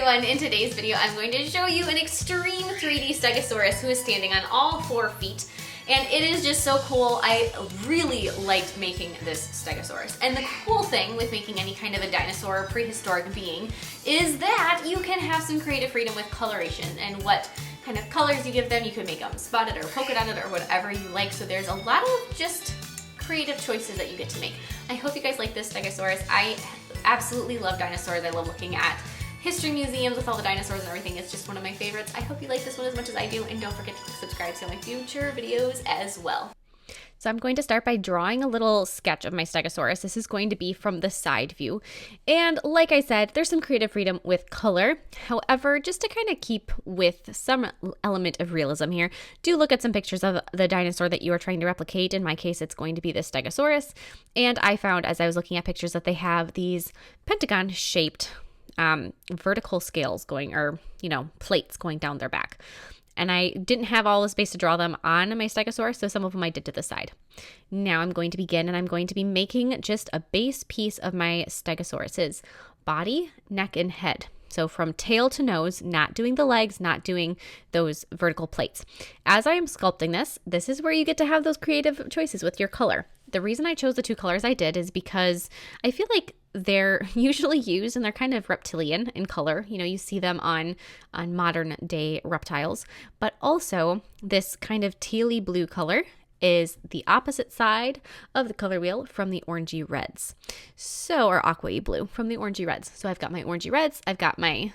everyone, in today's video I'm going to show you an extreme 3D Stegosaurus who is standing on all 4 feet, and it is just so cool. I really liked making this Stegosaurus, and the cool thing with making any kind of a dinosaur or prehistoric being is that you can have some creative freedom with coloration and what kind of colors you give them. You can make them spotted or polka dotted or whatever you like, so there's a lot of just creative choices that you get to make. I hope you guys like this Stegosaurus. I absolutely love dinosaurs. I love looking at history museums with all the dinosaurs and everything. It's just one of my favorites. I hope you like this one as much as I do, and don't forget to subscribe to my future videos as well. So I'm going to start by drawing a little sketch of my Stegosaurus. This is going to be from the side view. And like I said, there's some creative freedom with color. However, just to kind of keep with some element of realism here, do look at some pictures of the dinosaur that you are trying to replicate. In my case, it's going to be this Stegosaurus. And I found as I was looking at pictures that they have these pentagon-shaped vertical scales going, or, plates going down their back. And I didn't have all the space to draw them on my Stegosaurus, so some of them I did to the side. Now I'm going to begin, and I'm going to be making just a base piece of my Stegosaurus's body, neck, and head. So from tail to nose, not doing the legs, not doing those vertical plates. As I am sculpting this, this is where you get to have those creative choices with your color. The reason I chose the 2 colors I did is because I feel like they're usually used and they're kind of reptilian in color. You see them on modern day reptiles, but also this kind of tealy blue color is the opposite side of the color wheel from the orangey reds. So, or aqua blue from the orangey reds. So I've got my orangey reds, I've got my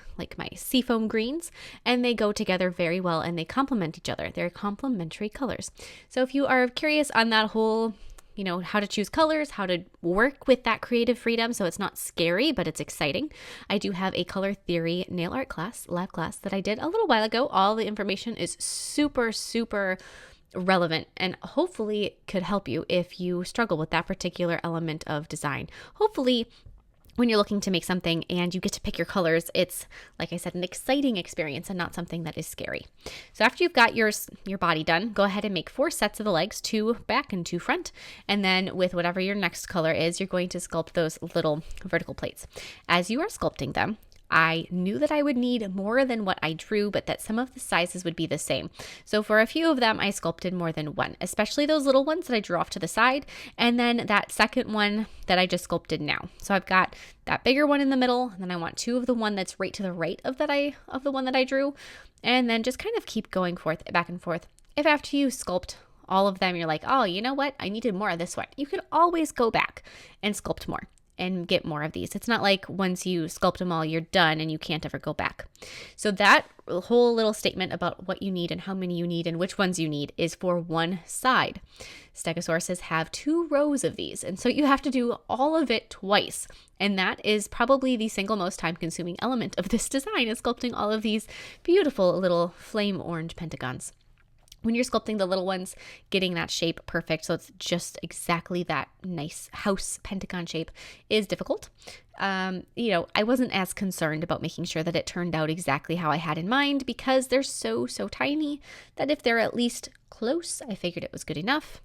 seafoam greens, and they go together very well and they complement each other. They're complementary colors. So if you are curious on that whole how to choose colors, how to work with that creative freedom so it's not scary, but it's exciting, I do have a color theory nail art class, lab class, that I did a little while ago. All the information is super, super relevant and hopefully could help you if you struggle with that particular element of design. Hopefully, when you're looking to make something and you get to pick your colors, it's, like I said, an exciting experience and not something that is scary. So after you've got your body done, go ahead and make 4 sets of the legs, 2 back and 2 front. And then with whatever your next color is, you're going to sculpt those little vertical plates. As you are sculpting them, I knew that I would need more than what I drew, but that some of the sizes would be the same. So for a few of them, I sculpted more than one, especially those little ones that I drew off to the side, and then that second one that I just sculpted now. So I've got that bigger one in the middle, and then I want 2 of the one that's right to the right of the one that I drew, and then just kind of keep going back and forth. If after you sculpt all of them, you're like, oh, you know what? I needed more of this one. You can always go back and sculpt more and get more of these. It's not like once you sculpt them all, you're done and you can't ever go back. So that whole little statement about what you need and how many you need and which ones you need is for one side. Stegosauruses have 2 rows of these, and so you have to do all of it twice. And that is probably the single most time-consuming element of this design, is sculpting all of these beautiful little flame orange pentagons. When you're sculpting the little ones, getting that shape perfect, so it's just exactly that nice house pentagon shape, is difficult. I wasn't as concerned about making sure that it turned out exactly how I had in mind because they're so tiny that if they're at least close, I figured it was good enough.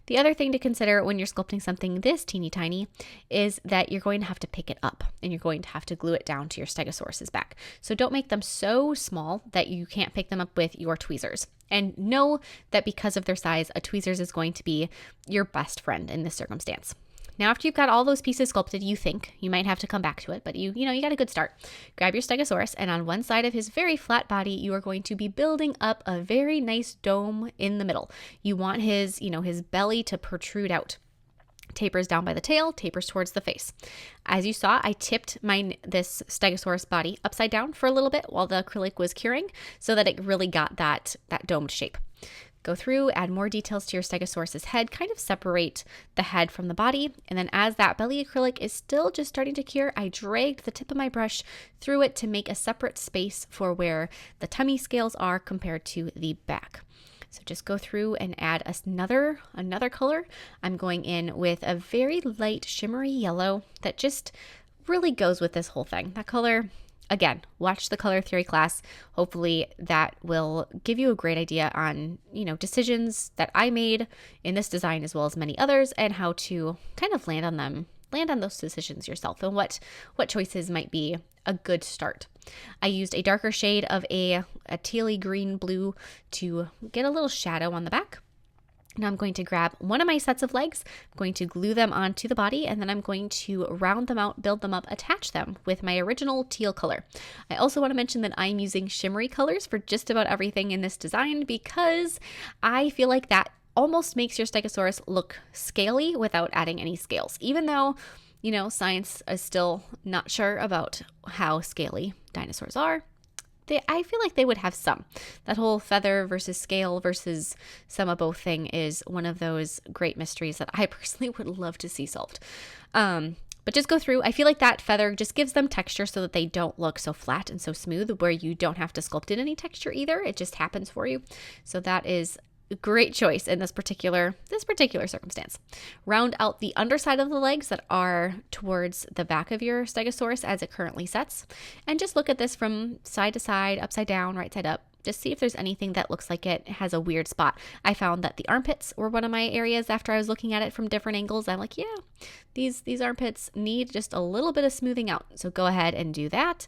The other thing to consider when you're sculpting something this teeny tiny is that you're going to have to pick it up and you're going to have to glue it down to your Stegosaurus's back. So don't make them so small that you can't pick them up with your tweezers. And know that because of their size, a tweezers is going to be your best friend in this circumstance. Now, after you've got all those pieces sculpted, you might have to come back to it, but you got a good start. Grab your Stegosaurus, and on one side of his very flat body, you are going to be building up a very nice dome in the middle. You want his belly to protrude out. Tapers down by the tail, tapers towards the face. As you saw, I tipped this Stegosaurus body upside down for a little bit while the acrylic was curing so that it really got that domed shape. Go through, add more details to your Stegosaurus's head, kind of separate the head from the body, and then as that belly acrylic is still just starting to cure, I dragged the tip of my brush through it to make a separate space for where the tummy scales are compared to the back. So just go through and add another color. I'm going in with a very light shimmery yellow that just really goes with this whole thing. That color, again, watch the color theory class. Hopefully that will give you a great idea on, decisions that I made in this design as well as many others and how to kind of land on them land on those decisions yourself and what choices might be a good start. I used a darker shade of a tealy green blue to get a little shadow on the back. Now I'm going to grab one of my sets of legs, I'm going to glue them onto the body, and then I'm going to round them out, build them up, attach them with my original teal color. I also want to mention that I'm using shimmery colors for just about everything in this design because I feel like that almost makes your Stegosaurus look scaly without adding any scales, even though, you know, science is still not sure about how scaly dinosaurs are. I feel like they would have some. That whole feather versus scale versus some of both thing is one of those great mysteries that I personally would love to see solved. But just go through. I feel like that feather just gives them texture so that they don't look so flat and so smooth, where you don't have to sculpt in any texture either. It just happens for you. So that is a great choice in this particular circumstance. Round out the underside of the legs that are towards the back of your Stegosaurus as it currently sets, and just look at this from side to side, upside down, right side up. Just see if there's anything that looks like it has a weird spot. I found that the armpits were one of my areas after I was looking at it from different angles. I'm like, yeah, these armpits need just a little bit of smoothing out. So go ahead and do that.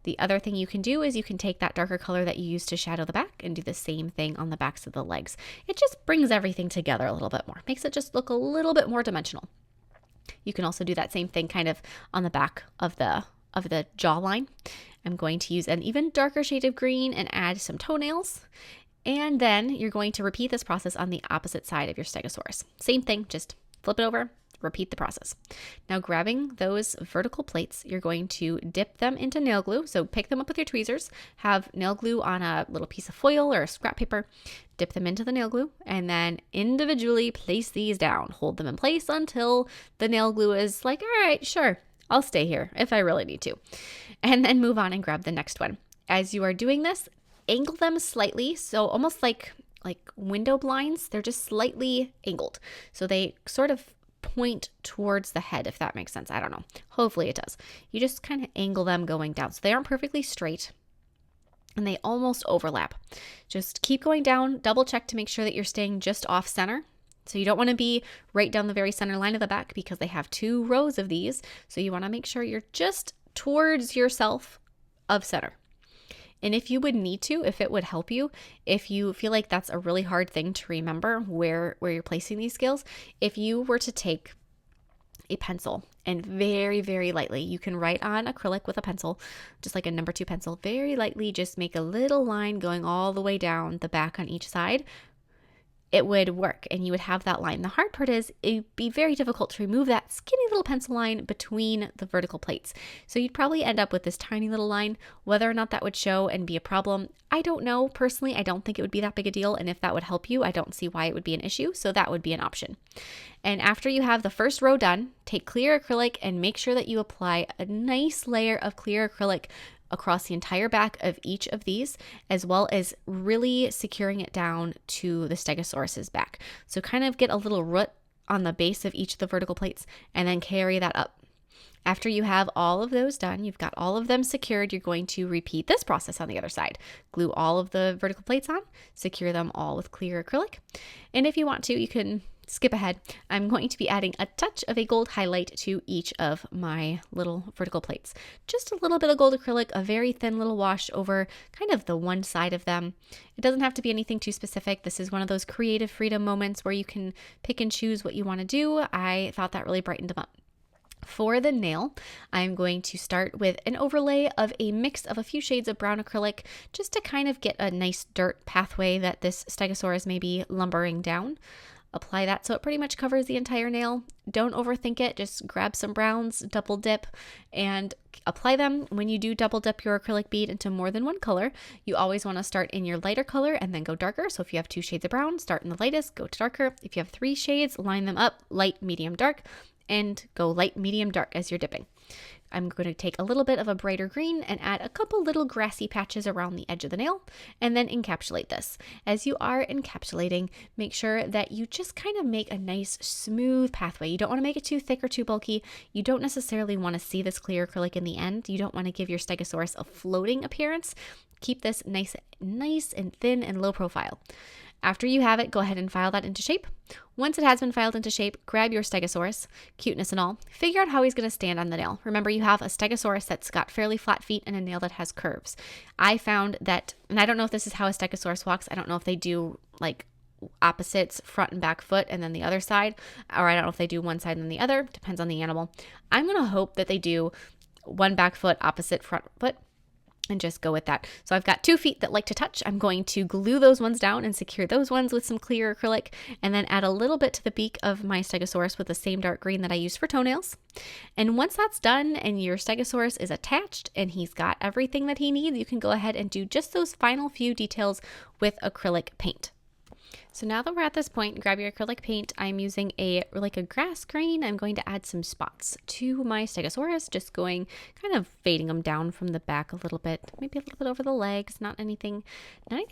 The other thing you can do is you can take that darker color that you used to shadow the back and do the same thing on the backs of the legs. It just brings everything together a little bit more, makes it just look a little bit more dimensional. You can also do that same thing kind of on the back of the jawline. I'm going to use an even darker shade of green and add some toenails. And then you're going to repeat this process on the opposite side of your Stegosaurus. Same thing, just flip it over, repeat the process. Now grabbing those vertical plates, you're going to dip them into nail glue. So pick them up with your tweezers, have nail glue on a little piece of foil or a scrap paper, dip them into the nail glue, and then individually place these down. Hold them in place until the nail glue is like, all right, sure, I'll stay here if I really need to. And then move on and grab the next one. As you are doing this, angle them slightly, so almost like window blinds. They're just slightly angled. So they sort of point towards the head, if that makes sense. I don't know. Hopefully it does. You just kind of angle them going down. So they aren't perfectly straight and they almost overlap. Just keep going down, double check to make sure that you're staying just off center. So you don't want to be right down the very center line of the back because they have 2 rows of these. So you want to make sure you're just towards yourself of center. And if you would need to, if it would help you, if you feel like that's a really hard thing to remember where you're placing these scales, if you were to take a pencil and very, very lightly, you can write on acrylic with a pencil, just like a number 2 pencil, very lightly just make a little line going all the way down the back on each side, it would work and you would have that line. The hard part is it'd be very difficult to remove that skinny little pencil line between the vertical plates. So you'd probably end up with this tiny little line. Whether or not that would show and be a problem, I don't know. Personally, I don't think it would be that big a deal. And if that would help you, I don't see why it would be an issue. So that would be an option. And after you have the first row done, take clear acrylic and make sure that you apply a nice layer of clear acrylic across the entire back of each of these, as well as really securing it down to the Stegosaurus's back. So kind of get a little root on the base of each of the vertical plates and then carry that up. After you have all of those done, you've got all of them secured, you're going to repeat this process on the other side. Glue all of the vertical plates on, secure them all with clear acrylic. And if you want to, you can skip ahead. I'm going to be adding a touch of a gold highlight to each of my little vertical plates. Just a little bit of gold acrylic, a very thin little wash over kind of the one side of them. It doesn't have to be anything too specific. This is one of those creative freedom moments where you can pick and choose what you want to do. I thought that really brightened them up. For the nail, I'm going to start with an overlay of a mix of a few shades of brown acrylic just to kind of get a nice dirt pathway that this Stegosaurus may be lumbering down. Apply that so it pretty much covers the entire nail. Don't overthink it. Just grab some browns, double dip, and apply them. When you do double dip your acrylic bead into more than one color, you always want to start in your lighter color and then go darker. So if you have 2 shades of brown, start in the lightest, go to darker. If you have 3 shades, line them up, light, medium, dark, and go light, medium, dark as you're dipping. I'm going to take a little bit of a brighter green and add a couple little grassy patches around the edge of the nail and then encapsulate this. As you are encapsulating, make sure that you just kind of make a nice smooth pathway. You don't want to make it too thick or too bulky. You don't necessarily want to see this clear acrylic in the end. You don't want to give your Stegosaurus a floating appearance. Keep this nice and thin and low profile. After you have it, go ahead and file that into shape. Once it has been filed into shape, grab your Stegosaurus, cuteness and all. Figure out how he's going to stand on the nail. Remember, you have a Stegosaurus that's got fairly flat feet and a nail that has curves. I found that, and I don't know if this is how a Stegosaurus walks. I don't know if they do like opposites, front and back foot, and then the other side, or I don't know if they do one side and then the other. Depends on the animal. I'm going to hope that they do one back foot, opposite front foot, and just go with that. So I've got 2 feet that like to touch. I'm going to glue those ones down and secure those ones with some clear acrylic, and then add a little bit to the beak of my Stegosaurus with the same dark green that I used for toenails. And once that's done and your Stegosaurus is attached and he's got everything that he needs, you can go ahead and do just those final few details with acrylic paint. So now that we're at this point, grab your acrylic paint. I'm using a grass green. I'm going to add some spots to my Stegosaurus, just going kind of fading them down from the back a little bit, maybe a little bit over the legs, not anything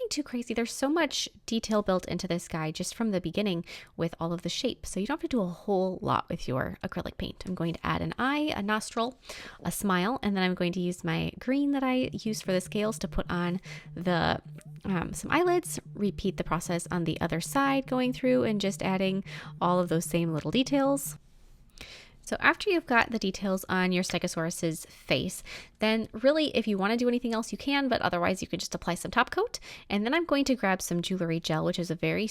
too crazy. There's so much detail built into this guy just from the beginning with all of the shape. So you don't have to do a whole lot with your acrylic paint. I'm going to add an eye, a nostril, a smile, and then I'm going to use my green that I used for the scales to put on the some eyelids. Repeat the process on the other side, going through and just adding all of those same little details. So after you've got the details on your Stegosaurus's face, then really if you want to do anything else you can, but otherwise you could just apply some top coat. And then I'm going to grab some jewelry gel, which is a very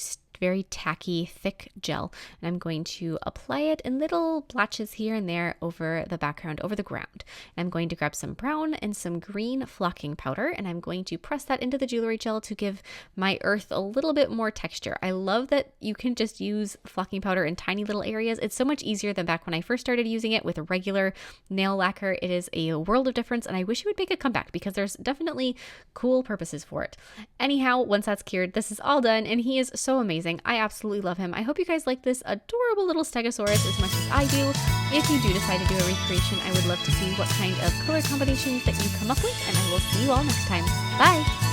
tacky, thick gel. And I'm going to apply it in little blotches here and there over the background, over the ground. And I'm going to grab some brown and some green flocking powder, and I'm going to press that into the jewelry gel to give my earth a little bit more texture. I love that you can just use flocking powder in tiny little areas. It's so much easier than back when I first started using it with a regular nail lacquer. It is a world of difference, and I wish it would make a comeback because there's definitely cool purposes for it. Anyhow, once that's cured, this is all done, and he is so amazing. I absolutely love him. I hope you guys like this adorable little Stegosaurus as much as I do. If you do decide to do a recreation, I would love to see what kind of color combinations that you come up with, and I will see you all next time. Bye!